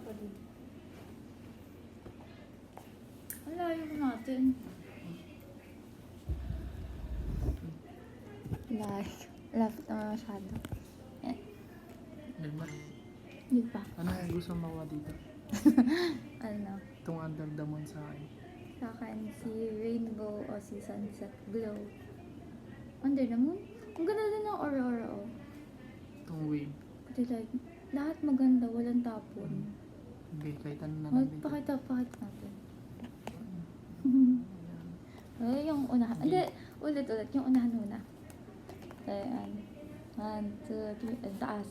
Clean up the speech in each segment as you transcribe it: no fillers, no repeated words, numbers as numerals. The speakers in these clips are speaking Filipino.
pa din. Ang layo natin. Like, lapit naman masyado. Yan. Yan ba? Hindi pa. Ano ang gusto mo makuha dito? Ano? Itong under the moon sa akin. Sa akin, si Rainbow o si Sunset Glow. Under the moon? Ang ganda din ng aurora, oh. Itong wave. Pati like, lahat maganda, walang tapon. Hindi, kahit ano na lang dito. Pakita natin. Ay, yung unahan. Hindi, ulit. Yung unahan muna. Ayan. 1, 2, 3. Ang taas.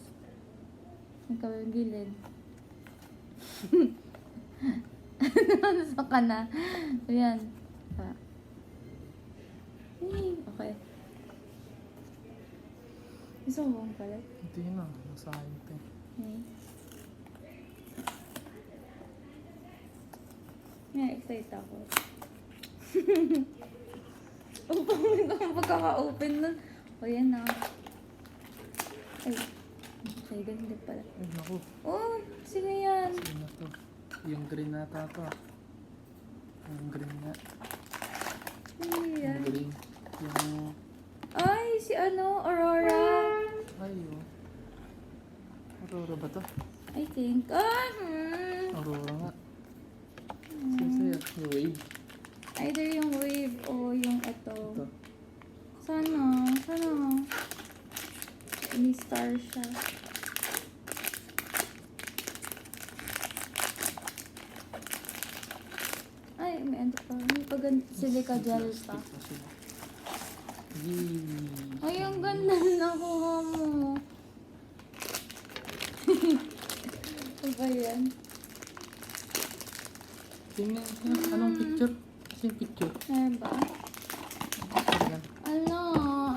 Ang kawang gilid. Nasaan ka na? Ayan. Okay. Gusto mo bang palit? Hindi na, nasa akin ito. Okay. Yeah, excited ako. Ang pangit ang pagkaka-open nun. O yan na. Ay. Ay, ganda pala. Ay, naku. Oh, sino yan? Sino to? Yung green na to. Yung green na. Sino yan? Yung green. Yung... Ay, si ano? Aurora. Ay, oh. Aurora ba to? I think. Aurora nga. Sino yung wave? Either yung wave o yung ito. Ito. Sana. May star siya. Ay, may ano pa. May silica gel pa. Yee. Ay, ang ganda na nakuha mo. Ano ba yan? Tingnan, anong picture? Kasi yung picture. Ano ba? Ayan. Ala,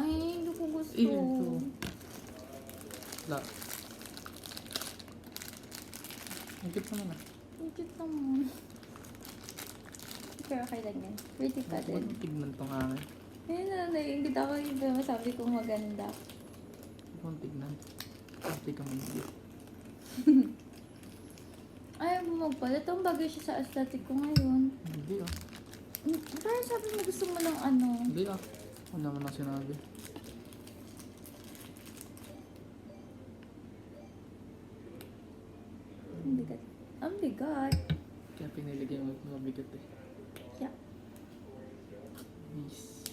ay, hindi ko gusto. Ito. La. Ang cute naman ah. Ang cute naman. Pero okay lang yan. Pretty pa din. Huwag tignan tong akin. Ayun na, naiingit ako yung masabi kong maganda. Huwag tignan. Pati ka muna. Ayaw mo magpalit. Ang bagay siya sa aesthetic ko ngayon. Hindi ah. Parang sabi mo gusto mo lang ano. Hindi ah. Wala naman ang sinabi. Ang bigat. Ang bigat. Kaya piniligay mo mabigat eh. Yeah. Yes.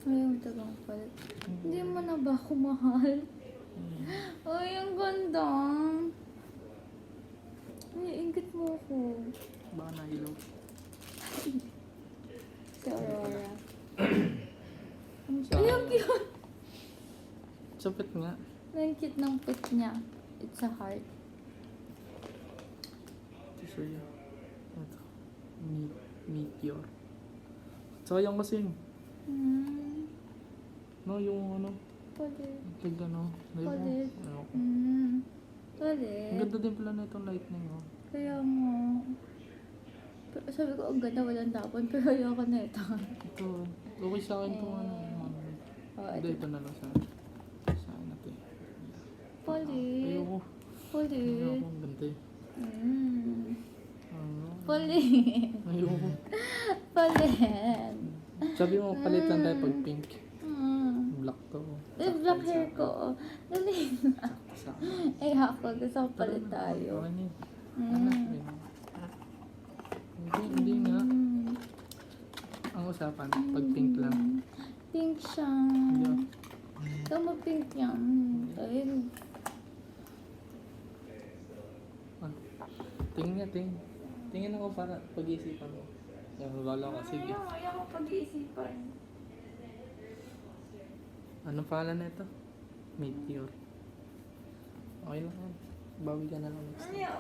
Ayaw mo talaga magpalit. Hindi mo na ba ako mahal? Ay, ang ganda. Ay, ingit mo ako. Baka nailaw. Si Aurora. Ay, ang cute. Sapit nga. Ang cute ng pit niya. It's a heart. Ito sa'yo. Ito. Meteor. Sayang kasi yun. No, yung ano. Palit. Kaya ano. Palit. Ayoko. Ang Palit. ganda din pala na itong lightning oh. Kaya mo. Sabi ko, ang ganda, walang tapon. Pero ayoko na ito. Ito. Okay sa akin itong ano. Oh, Hindi, ito na lang sa akin. Sa akin natin. Palit. Ayoko. Palit. Ayoko. Ang ganda eh. Ano? Palit. Ayoko. Palit. Sabi mo, palitan tayo pag pink. Black to. Eh, black hair ko. Dali na. Sa akin. Eh, ako. Gusto ko palit tayo. Okay na yun. Ano? Yun. Hindi nga. Ang usapan, pag pink lang. Pink siya. Hindi ah. Tama pink yan. Ayun. Ah. Tingin ako para pag-iisipan mo. Yung lolo ko, sige. Ayaw ko pag-iisipan. Anong pangalan na ito? Meteor. Okay lang yan. Bawi ka na lang next time. Ayaw.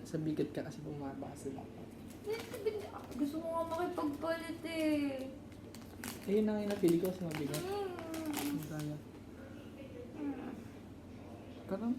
Sa bigat ka kasi bumaba kasi dapat. Gusto ko nga makipagpalit eh. Ayun na nga yung napili ko sa mabigat. Ang kaya. Parang